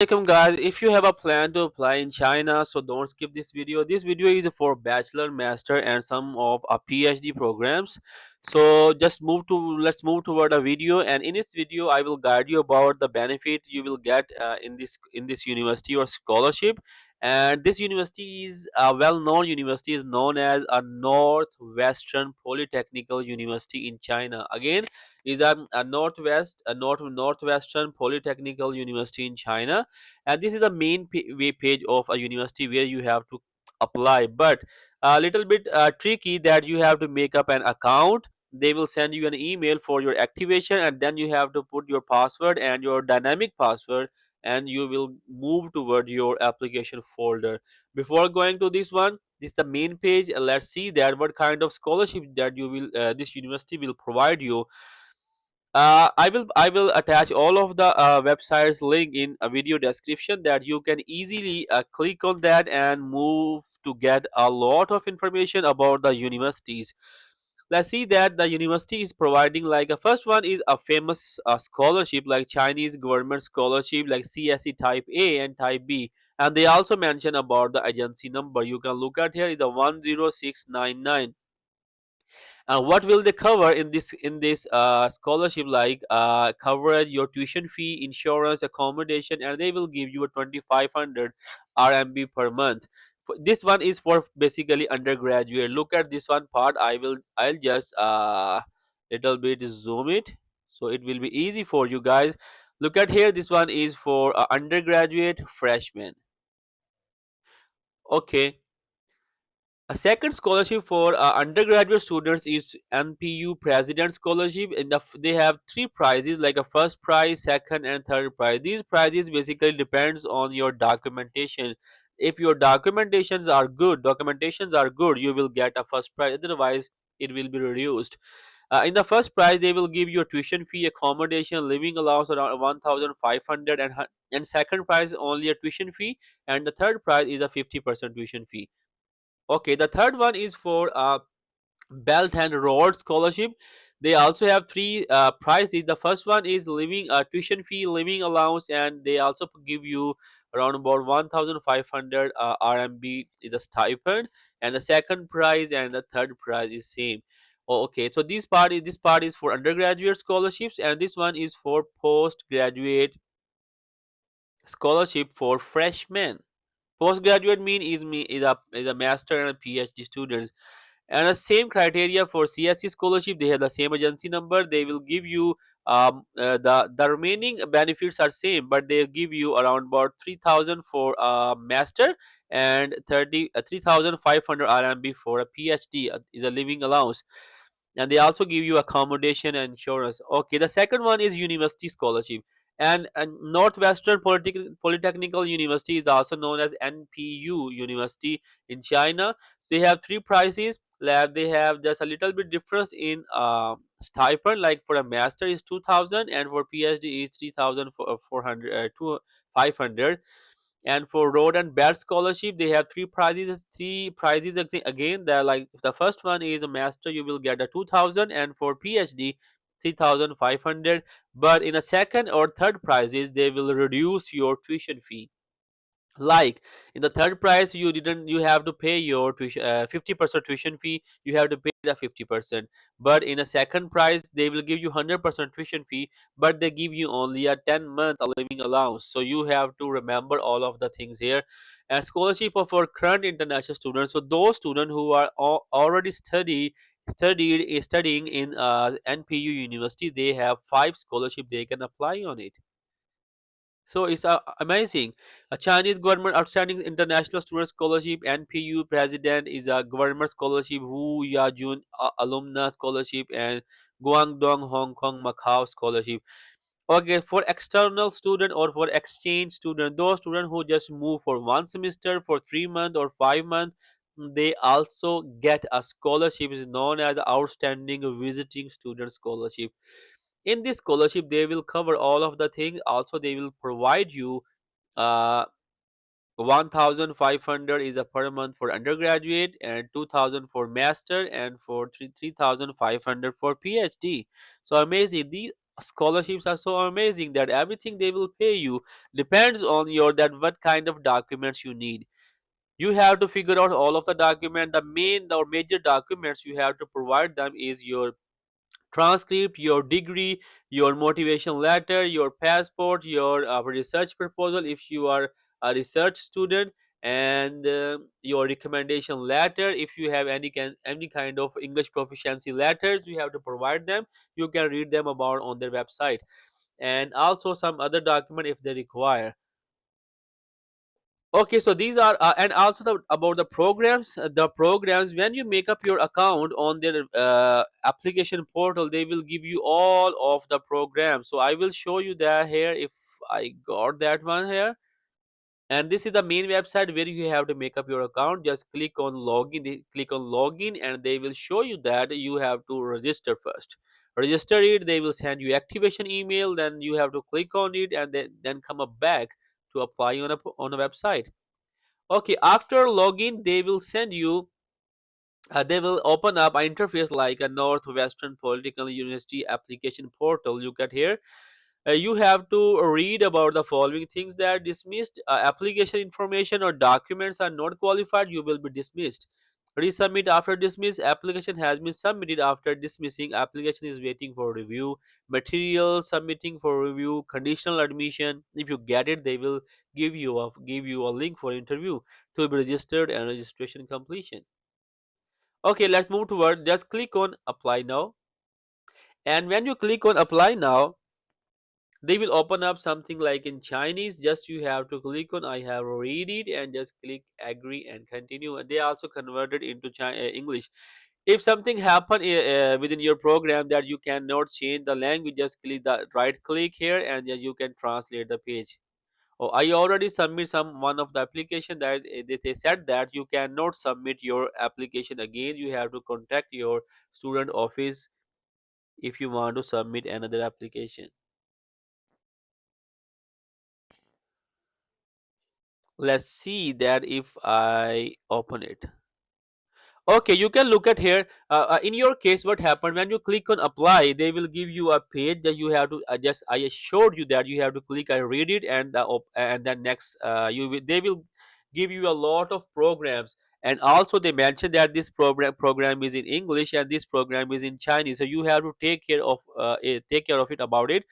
Welcome guys. If you have a plan to apply in China, so don't skip this video. This video is for bachelor, master and some of a PhD programs. So just let's move toward a video, and in this video I will guide you about the benefit you will get in this university or scholarship. And this university is a well-known university, is known as a Northwestern Polytechnical University in China. Again, is a Northwestern Polytechnical University in China, and this is the main web page of a university where you have to apply. But a little bit tricky that you have to make up an account. They will send you an email for your activation, and then you have to put your password and your dynamic password, and you will move toward your application folder. Before going to this one, this is the main page. Let's see that what kind of scholarship that you will this university will provide you. I will attach all of the websites link in a video description, that you can easily click on that and move to get a lot of information about the universities. Let's see that the university is providing, like, a first one is a famous scholarship like Chinese government scholarship like CSE type A and type B. And they also mention about the agency number. You can look at here is a 10699. What will they cover in this scholarship, like coverage, your tuition fee, insurance, accommodation, and they will give you a 2500 RMB per month. This one is for basically undergraduate. Look at this one part. I'll just little bit zoom it so it will be easy for you guys. Look at here, this one is for undergraduate freshman. Okay. A second scholarship for undergraduate students is NPU President Scholarship. They have three prizes, like a first prize, second, and third prize. These prizes basically depends on your documentation. If your documentations are good, you will get a first prize. Otherwise, it will be reduced. In the first prize, they will give you a tuition fee, accommodation, living allowance around 1,500, and second prize only a tuition fee, and the third prize is a 50% tuition fee. Okay, the third one is for Belt and Road Scholarship. They also have three prizes. The first one is living tuition fee, living allowance, and they also give you around about 1,500 RMB is a stipend. And the second prize and the third prize is same. Oh, okay, so this part is for undergraduate scholarships, and this one is for postgraduate scholarship for freshmen. Postgraduate mean is a master and a PhD students. And the same criteria for CSE scholarship. They have the same agency number. They will give you the remaining benefits are same, but they give you around about 3,000 for a master, and 3,500 RMB for a PhD is a living allowance. And they also give you accommodation and insurance. Okay, the second one is university scholarship. And Northwestern Polytechnical University is also known as NPU University in China. They have three prices. They have just a little bit difference in stipend. Like for a master is 2,000, and for PhD is 3,400 500. And for road and bed scholarship, they have three prizes again. They're like, the first one is a master, you will get a 2,000, and for PhD 3,500. But in a second or third prizes, they will reduce your tuition fee. Like in the third prize, you have to pay your 50% tuition fee. You have to pay the 50%. But in a second prize, they will give you 100% tuition fee, but they give you only a 10-month living allowance. So you have to remember all of the things here. And scholarship for current international students, so those students who are already studying in NPU University, they have five scholarship they can apply on it. So it's amazing. A Chinese government outstanding international student scholarship. NPU president is a government scholarship. Wu Yajun alumna scholarship, and Guangdong Hong Kong Macau scholarship. Okay, for external student or for exchange student, those students who just move for one semester, for 3 months or 5 months, they also get a scholarship, is known as outstanding visiting student scholarship. In this scholarship, they will cover all of the things. Also, they will provide you uh 1,500 is a per month for undergraduate, and 2,000 for master, and for 3,500 for PhD. So amazing. scholarships are so amazing that everything they will pay you depends on your that what kind of documents you need. You have to figure out all of the document. The main or major documents you have to provide them is your transcript, your degree, your motivation letter, your passport, your research proposal if you are a research student, and your recommendation letter. If you have any kind of English proficiency letters, you have to provide them. You can read them about on their website, and also some other document if they require. Okay, so these are and also about the programs. The programs, when you make up your account on their application portal, they will give you all of the programs. So I will show you that here if I got that one here. And this is the main website where you have to make up your account. Just click on login. Click on login, and they will show you that you have to register first. Register it. They will send you activation email. Then you have to click on it, and then come up back to apply on a website. Okay, after login, they will open up an interface like a Northwestern Polytechnical University application portal. You get here. You have to read about the following things that are dismissed. Application information or documents are not qualified, you will be dismissed. Resubmit after dismiss. Application has been submitted after dismissing. Application is waiting for review. Material submitting for review. Conditional admission. If you get it, they will give you a link for interview to be registered and registration completion. Okay, let's move toward. Just click on apply now. And when you click on apply now, they will open up something like in Chinese. Just you have to click on I have read it and just click agree and continue. And they also converted into English. If something happen within your program that you cannot change the language, just click the right click here and then you can translate the page. Oh, I already submit some one of the application that they said that you cannot submit your application again. You have to contact your student office if you want to submit another application. Let's see that if I open it. Okay, you can look at here. In your case, what happened when you click on apply, they will give you a page that you have to just. I assured you that you have to click. I read it, and then next, they will give you a lot of programs, and also they mentioned that this program is in English and this program is in Chinese. So you have to take care of it about it.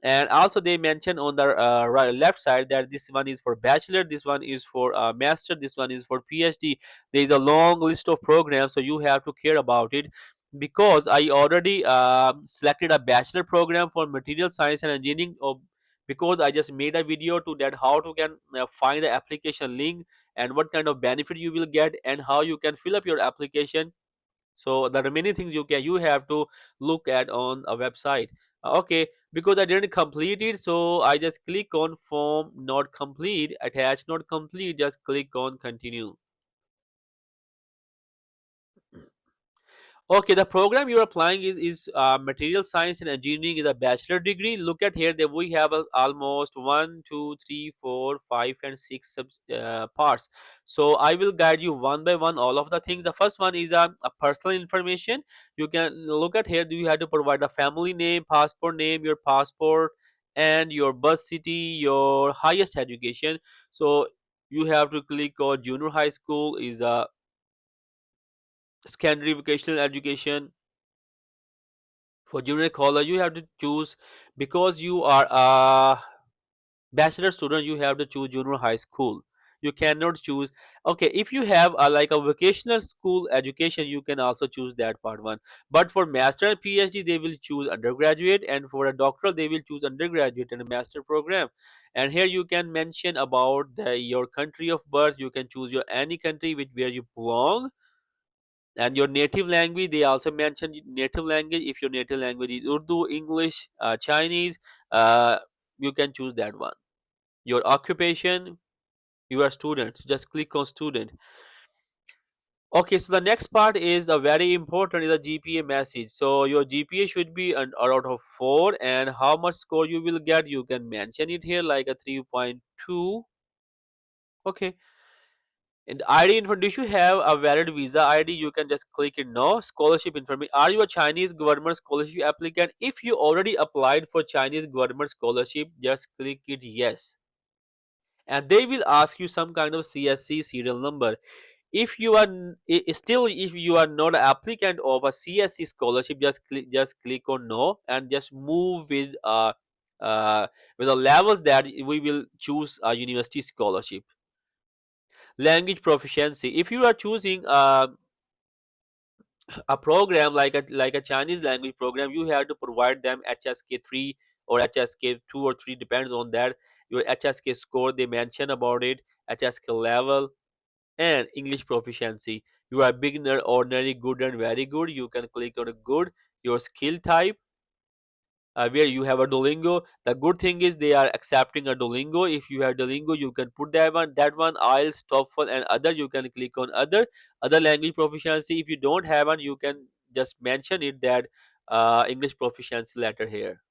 And also they mention on the left side that this one is for bachelor, this one is for master, this one is for PhD. There is a long list of programs, so you have to care about it. Because I already selected a bachelor program for material science and engineering, because I just made a video to that how to can find the application link and what kind of benefit you will get and how you can fill up your application. So the remaining things you have to look at on a website. Okay, because I didn't complete it, so I just click on form not complete, attach not complete, just click on continue. Okay, the program you're applying is material science and engineering, is a bachelor degree. Look at here that we have almost one, two, three, four, five, and six parts. So I will guide you one by one all of the things. The first one is a personal information. You can look at here. Do you have to provide a family name, your passport, and your birth city, your highest education. So you have to click on junior high school is a secondary vocational education. For junior college you have to choose, because you are a bachelor student, you have to choose junior high school. You cannot choose. Okay, if you have like a vocational school education, you can also choose that part one. But for master and PhD they will choose undergraduate, and for a doctoral they will choose undergraduate and a master program. And here you can mention about your country of birth. You can choose your any country which where you belong, and your native language. They also mention native language. If your native language is Urdu, English, Chinese, uh, you can choose that one. Your occupation, you are student, just click on student. Okay, so the next part is a very important, is a GPA message. So your GPA should be out of 4, and how much score you will get, you can mention it here like a 3.2. Okay, And ID info, do you have a valid visa ID? You can just click it no. Scholarship information. Are you a Chinese government scholarship applicant? If you already applied for Chinese government scholarship, just click it yes. And they will ask you some kind of CSC serial number. If you are still, if you are not an applicant of a CSC scholarship, just click on no and just move uh with the levels that we will choose a university scholarship. Language proficiency, if you are choosing a program like a Chinese language program, you have to provide them HSK 3 or HSK 2 or 3, depends on that. Your HSK score, they mention about it, HSK level. And English proficiency, you are beginner, ordinary, good, and very good, you can click on a good. Your skill type, where you have a Duolingo. The good thing is they are accepting a Duolingo. If you have Duolingo, you can put that one IELTS, TOEFL, and other. You can click on other language proficiency. If you don't have one, you can just mention it that English proficiency letter here.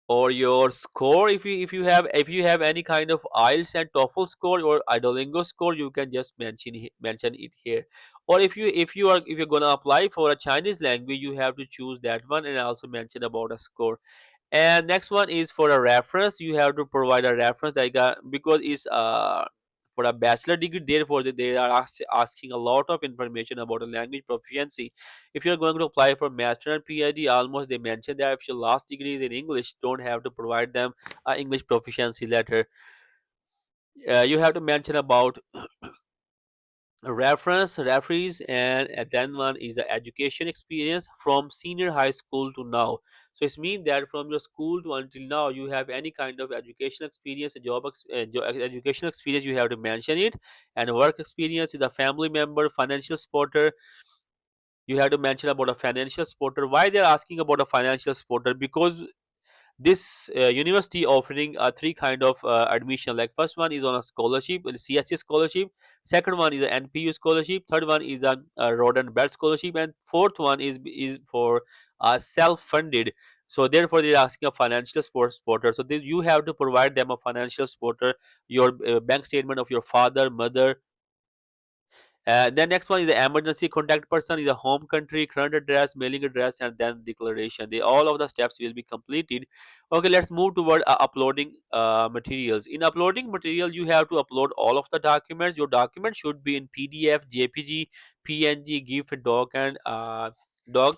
Or your score, if you have any kind of IELTS and TOEFL score or Duolingo score, you can just mention it here. Or if you're gonna apply for a Chinese language, you have to choose that one and also mention about a score. And next one is for a reference. You have to provide a reference like because it's for a bachelor degree, therefore they are asking a lot of information about a language proficiency. If you're going to apply for master and PhD, almost they mention that if your last degree is in English, don't have to provide them a English proficiency letter. You have to mention about reference referees, and then one is the education experience from senior high school to now. So it's mean that from your school to until now, you have any kind of education experience, education experience, you have to mention it. And work experience is a family member, financial supporter. You have to mention about a financial supporter. Why they're asking about a financial supporter? Because this university offering three kind of admission. Like first one is on a scholarship, a CSC scholarship. Second one is an NPU scholarship. Third one is a road and belt scholarship, and fourth one is for self-funded. So therefore they're asking a financial supporter. So you have to provide them a financial supporter, your bank statement of your father, mother. Then next one is the emergency contact person, is a home country, current address, mailing address, and then declaration. They all of the steps will be completed. Okay, let's move toward uploading materials. In uploading material, you have to upload all of the documents. Your document should be in PDF, JPG, PNG, GIF, doc, and doc.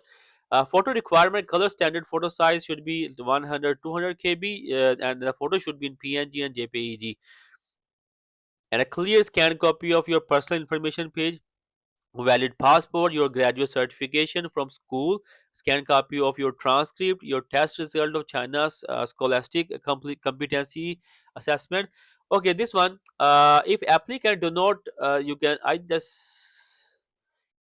Photo requirement, color standard photo size should be 100 200 KB, and the photo should be in PNG and JPEG. And a clear scanned copy of your personal information page, valid passport, your graduate certification from school, scanned copy of your transcript, your test result of China's scholastic complete competency assessment. Okay, this one, if applicant do not, you can, I just,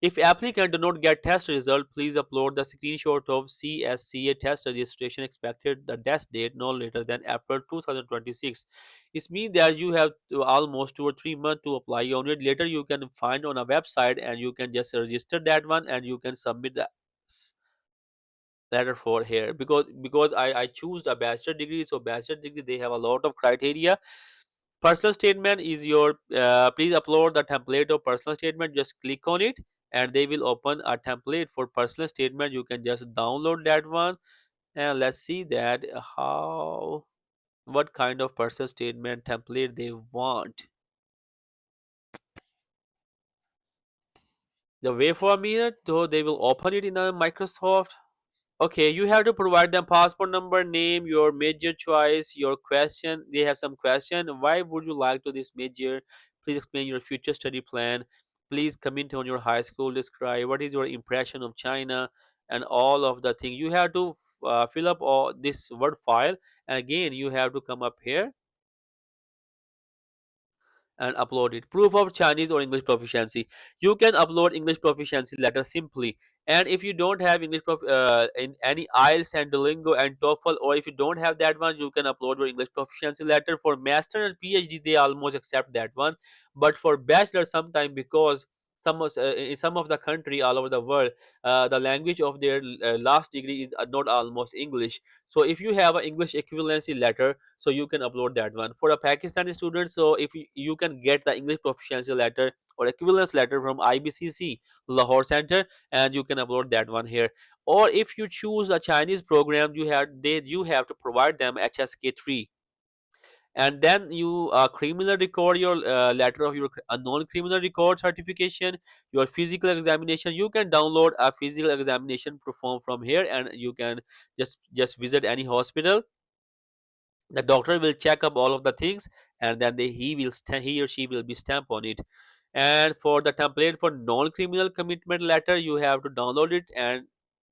if applicant do not get test result, please upload the screenshot of CSCA test registration expected the test date no later than April 2026. It means that you have almost 2 or 3 months to apply on it. Later you can find on a website and you can just register that one and you can submit the letter for here. Because I choose a bachelor degree, so bachelor degree they have a lot of criteria. Personal statement is your, please upload the template of personal statement, just click on it and they will open a template for personal statement. You can just download that one. And let's see that how, what kind of personal statement template they want. The way for me, so they will open it in a Microsoft. Okay, you have to provide them passport number, name, your major choice, your question. They have some question. Why would you like to this major? Please explain your future study plan. Please comment on your high school. Describe what is your impression of China and all of the things. You have to fill up all this Word file, and again you have to come up here and upload it. Proof of Chinese or English proficiency. You can upload English proficiency letter simply. And if you don't have in any IELTS and Duolingo and TOEFL, or if you don't have that one, you can upload your English proficiency letter. For master and PhD, they almost accept that one. But for bachelor, sometime because in some of the country all over the world, the language of their last degree is not almost English. So if you have an English equivalency letter, so you can upload that one. For a Pakistani student, so if you can get the English proficiency letter or equivalence letter from IBCC Lahore Center, and you can upload that one here. Or if you choose a Chinese program, you have to provide them HSK3. And then you criminal record your letter of your non criminal record certification, your physical examination. You can download a physical examination performed from here, and you can just visit any hospital. The doctor will check up all of the things, and then he or she will be stamp on it. And for the template for non-criminal commitment letter, you have to download it and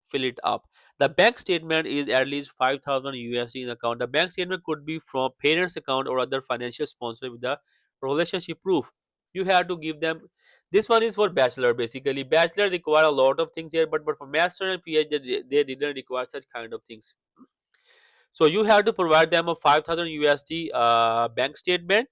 fill it up. The bank statement is at least 5,000 USD in account. The bank statement could be from parents account or other financial sponsor with the relationship proof. You have to give them. This one is for bachelor. Basically bachelor require a lot of things here, but for master and PhD they didn't require such kind of things. So you have to provide them a 5,000 USD bank statement.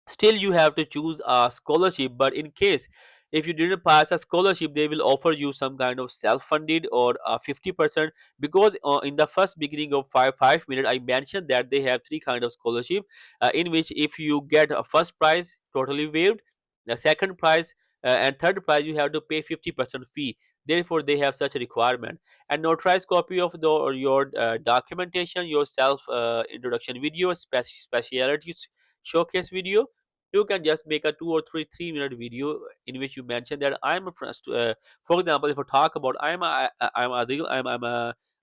Still you have to choose a scholarship, but in case if you didn't pass a scholarship, they will offer you some kind of self-funded or 50%. Because in the first beginning of 5 minutes I mentioned that they have three kind of scholarship, in which if you get a first prize totally waived, the second prize and third prize you have to pay 50% fee. Therefore they have such a requirement. And notarized copy of your documentation, your self introduction video, specialities showcase video. You can just make a 2 or 3 minute video in which you mention that I'm a for example, if I talk about I'm a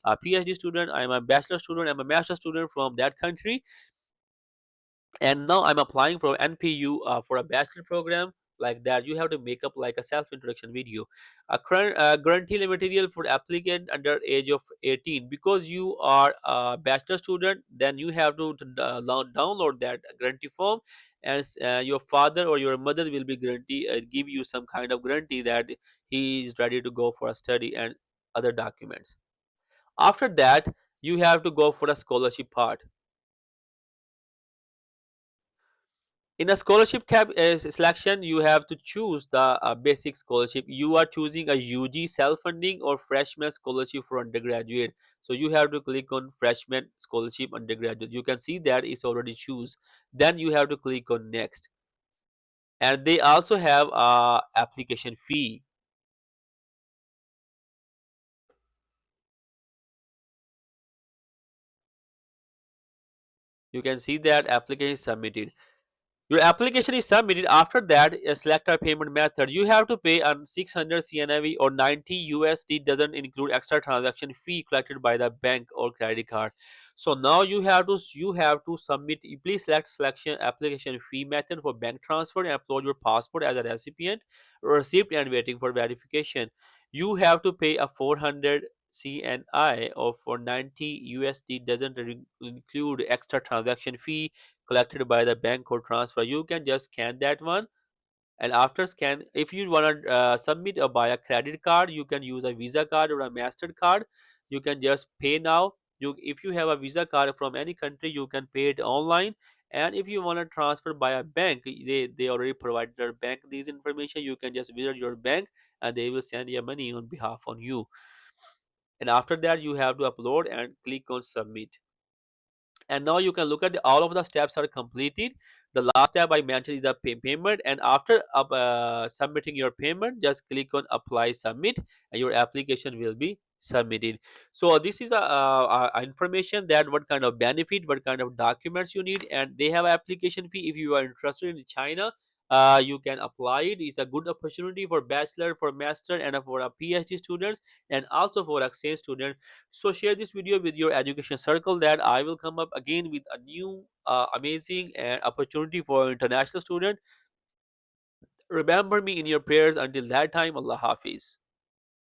PhD student, I'm a bachelor student, I'm a master student from that country, and now I'm applying for NPU for a bachelor program. Like that you have to make up like a self introduction video. A current guarantee material for applicant under age of 18. Because you are a bachelor student, then you have to download that guarantee form. And your father or your mother will be guarantee give you some kind of guarantee that he is ready to go for a study and other documents. After that you have to go for a scholarship part. In a scholarship selection, you have to choose the basic scholarship. You are choosing a UG self-funding or freshman scholarship for undergraduate. So you have to click on freshman scholarship undergraduate. You can see that it's already choose. Then you have to click on next. And they also have a application fee. You can see that application is submitted. Your application is submitted. After that, select a payment method. You have to pay on 600 CNV or 90 USD. Doesn't include extra transaction fee collected by the bank or credit card. So now you have to submit. Please select selection application fee method for bank transfer and upload your passport as a receipt and waiting for verification. You have to pay a 400 CNI or for 90 USD. Doesn't include extra transaction fee collected by the bank or transfer. You can just scan that one. And after scan, if you want to submit or buy a credit card, you can use a Visa card or a Master card. You can just pay now. If you have a Visa card from any country, you can pay it online. And if you want to transfer by a bank, they already provided their bank these information. You can just visit your bank and they will send your money on behalf on you. And after that you have to upload and click on submit. And now you can look at all of the steps are completed. The last step I mentioned is the payment. And after submitting your payment, just click on apply submit and your application will be submitted. So this is a information that what kind of benefit, what kind of documents you need. And they have application fee. If you are interested in China, you can apply it. It's a good opportunity for bachelor, for master, and for a PhD students, and also for exchange students. So share this video with your education circle that I will come up again with a new amazing opportunity for international student. Remember me in your prayers. Until that time, Allah Hafiz.